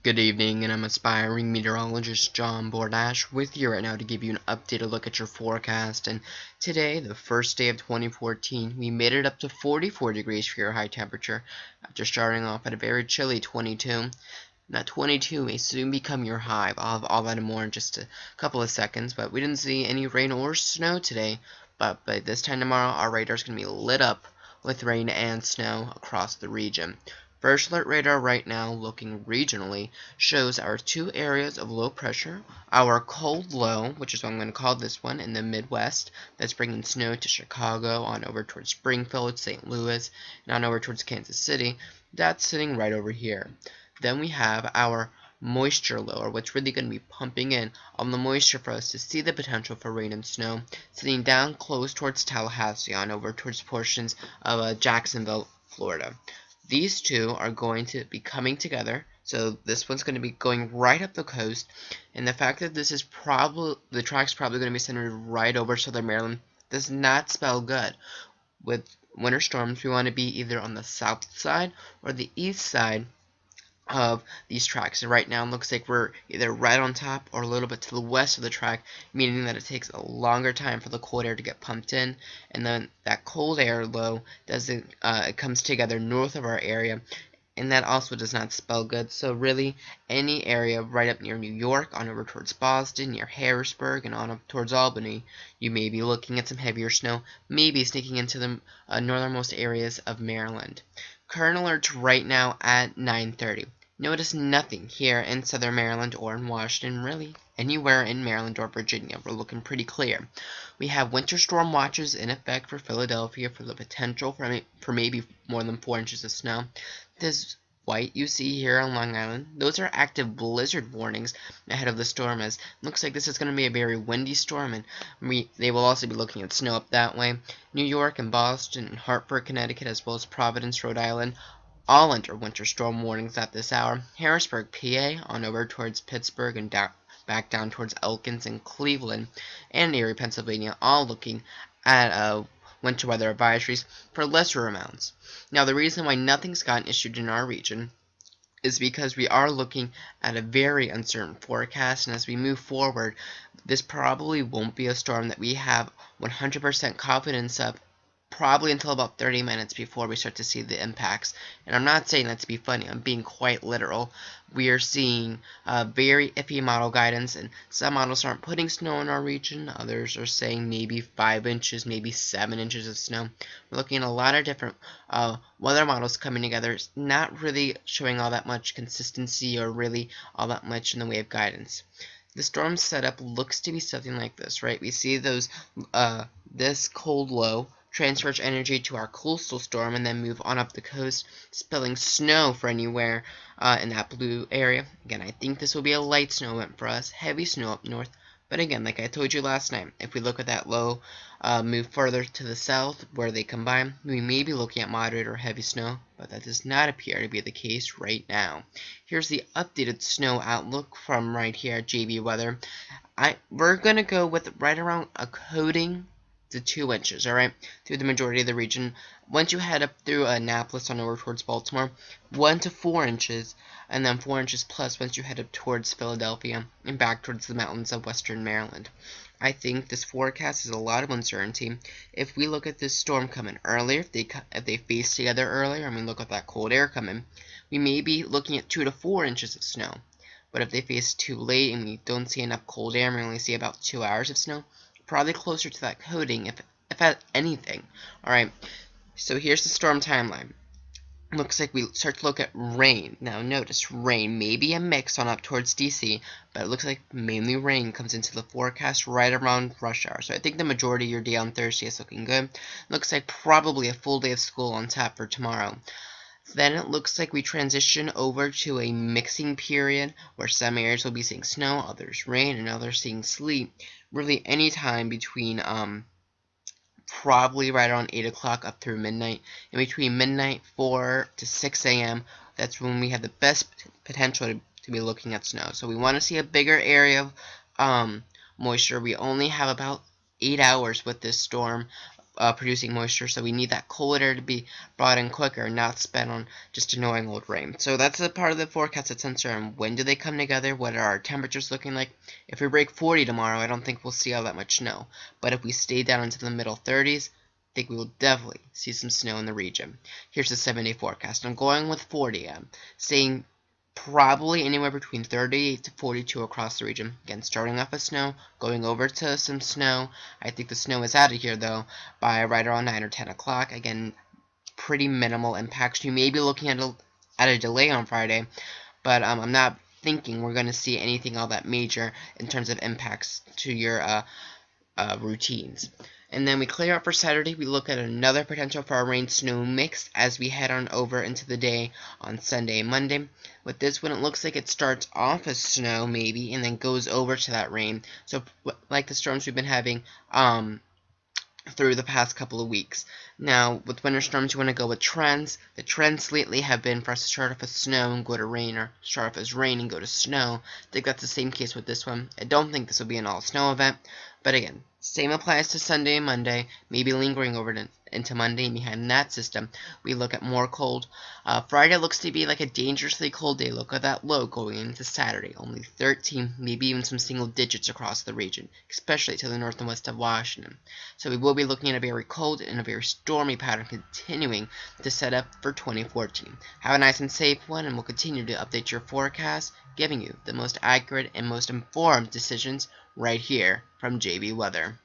Good evening, and I'm aspiring meteorologist John Bordash with you right now to give you an updated look at your forecast. And today, the first day of 2014, we made it up to 44 degrees for your high temperature after starting off at a very chilly 22. And that 22 may soon become your high. I'll have all that and more in just a couple of seconds, but we didn't see any rain or snow today. But by this time tomorrow, our radar is going to be lit up with rain and snow across the region. First alert radar right now, looking regionally, shows our two areas of low pressure, our cold low, which is what I'm going to call this one, in the Midwest, that's bringing snow to Chicago, on over towards Springfield, St. Louis, and on over towards Kansas City. That's sitting right over here. Then we have our moisture low, or what's really going to be pumping in all the moisture for us to see the potential for rain and snow, sitting down close towards Tallahassee, on over towards portions of Jacksonville, Florida. These two are going to be coming together, so this one's going to be going right up the coast, and the fact that this is the track's probably going to be centered right over southern Maryland does not spell good. With winter storms, we want to be either on the south side or the east side of these tracks. And right now it looks like we're either right on top or a little bit to the west of the track, meaning that it takes a longer time for the cold air to get pumped in, and then that cold air low it comes together north of our area, and that also does not spell good. So really, any area right up near New York, on over towards Boston, near Harrisburg, and on up towards Albany, you may be looking at some heavier snow, maybe sneaking into the northernmost areas of Maryland. Current alerts right now at 9:30. Notice nothing here in southern Maryland or in Washington, really anywhere in Maryland or Virginia. We're looking pretty clear. We have winter storm watches in effect for Philadelphia for the potential for maybe more than 4 inches of snow. This white you see here on Long Island, those are active blizzard warnings ahead of the storm, as it looks like this is going to be a very windy storm, and they will also be looking at snow up that way. New York and Boston and Hartford, Connecticut, as well as Providence, Rhode Island, all under winter storm warnings at this hour. Harrisburg, PA, on over towards Pittsburgh and back down towards Elkins and Cleveland, and Erie, Pennsylvania, all looking at winter weather advisories for lesser amounts. Now, the reason why nothing's gotten issued in our region is because we are looking at a very uncertain forecast, and as we move forward, this probably won't be a storm that we have 100% confidence of, probably until about 30 minutes before we start to see the impacts. And I'm not saying that to be funny, I'm being quite literal. We are seeing very iffy model guidance, and some models aren't putting snow in our region, others are saying maybe 5 inches, maybe 7 inches of snow. We're looking at a lot of different weather models coming together. It's not really showing all that much consistency or really all that much in the way of guidance. The storm setup looks to be something like this, right? We see those this cold low transfers energy to our coastal storm and then move on up the coast, spilling snow for anywhere in that blue area. Again, I think this will be a light snow event for us, heavy snow up north. But again, like I told you last night, if we look at that low move further to the south where they combine, we may be looking at moderate or heavy snow, but that does not appear to be the case right now. Here's the updated snow outlook from right here at JB Weather. We're going to go with right around a coating to 2 inches, alright, through the majority of the region. Once you head up through Annapolis on over towards Baltimore, 1 to 4 inches, and then 4 inches plus once you head up towards Philadelphia and back towards the mountains of western Maryland. I think this forecast is a lot of uncertainty. If we look at this storm coming earlier, if they face together earlier, and we look at that cold air coming, we may be looking at 2 to 4 inches of snow. But if they face too late and we don't see enough cold air and we only see about 2 hours of snow, probably closer to that coating, if at anything. Alright, so here's the storm timeline. Looks like we start to look at rain. Now notice, rain may be a mix on up towards DC, but it looks like mainly rain comes into the forecast right around rush hour. So I think the majority of your day on Thursday is looking good. Looks like probably a full day of school on tap for tomorrow. Then it looks like we transition over to a mixing period where some areas will be seeing snow, others rain, and others seeing sleet. Really any time between probably right around 8 o'clock up through midnight. And between midnight 4 to 6 a.m., that's when we have the best potential to be looking at snow. So we want to see a bigger area of moisture. We only have about 8 hours with this storm producing moisture, so we need that cold air to be brought in quicker, not spent on just annoying old rain. So that's a part of the forecast that's uncertain. When do they come together? What are our temperatures looking like? If we break 40 tomorrow, I don't think we'll see all that much snow. But if we stay down into the middle 30s, I think we will definitely see some snow in the region. Here's the 7-day forecast. I'm going with 40. I'm saying probably anywhere between 38 to 42 across the region. Again, starting off with snow, going over to some snow. I think the snow is out of here, though, by right around 9 or 10 o'clock. Again, pretty minimal impacts. You may be looking at a delay on Friday, but I'm not thinking we're going to see anything all that major in terms of impacts to your routines. And then we clear up for Saturday. We look at another potential for a rain-snow mix as we head on over into the day on Sunday and Monday. With this one, it looks like it starts off as snow, maybe, and then goes over to that rain. So, like the storms we've been having through the past couple of weeks. Now, with winter storms, you want to go with trends. The trends lately have been for us to start off as snow and go to rain, or start off as rain and go to snow. I think that's the same case with this one. I don't think this will be an all-snow event, but again, same applies to Sunday and Monday, maybe lingering over into Monday, and behind that system, we look at more cold. Friday looks to be like a dangerously cold day. Look at that low going into Saturday, only 13, maybe even some single digits across the region, especially to the north and west of Washington. So we will be looking at a very cold and a very stormy pattern continuing to set up for 2014. Have a nice and safe one, and we'll continue to update your forecast, giving you the most accurate and most informed decisions right here from JB Weather.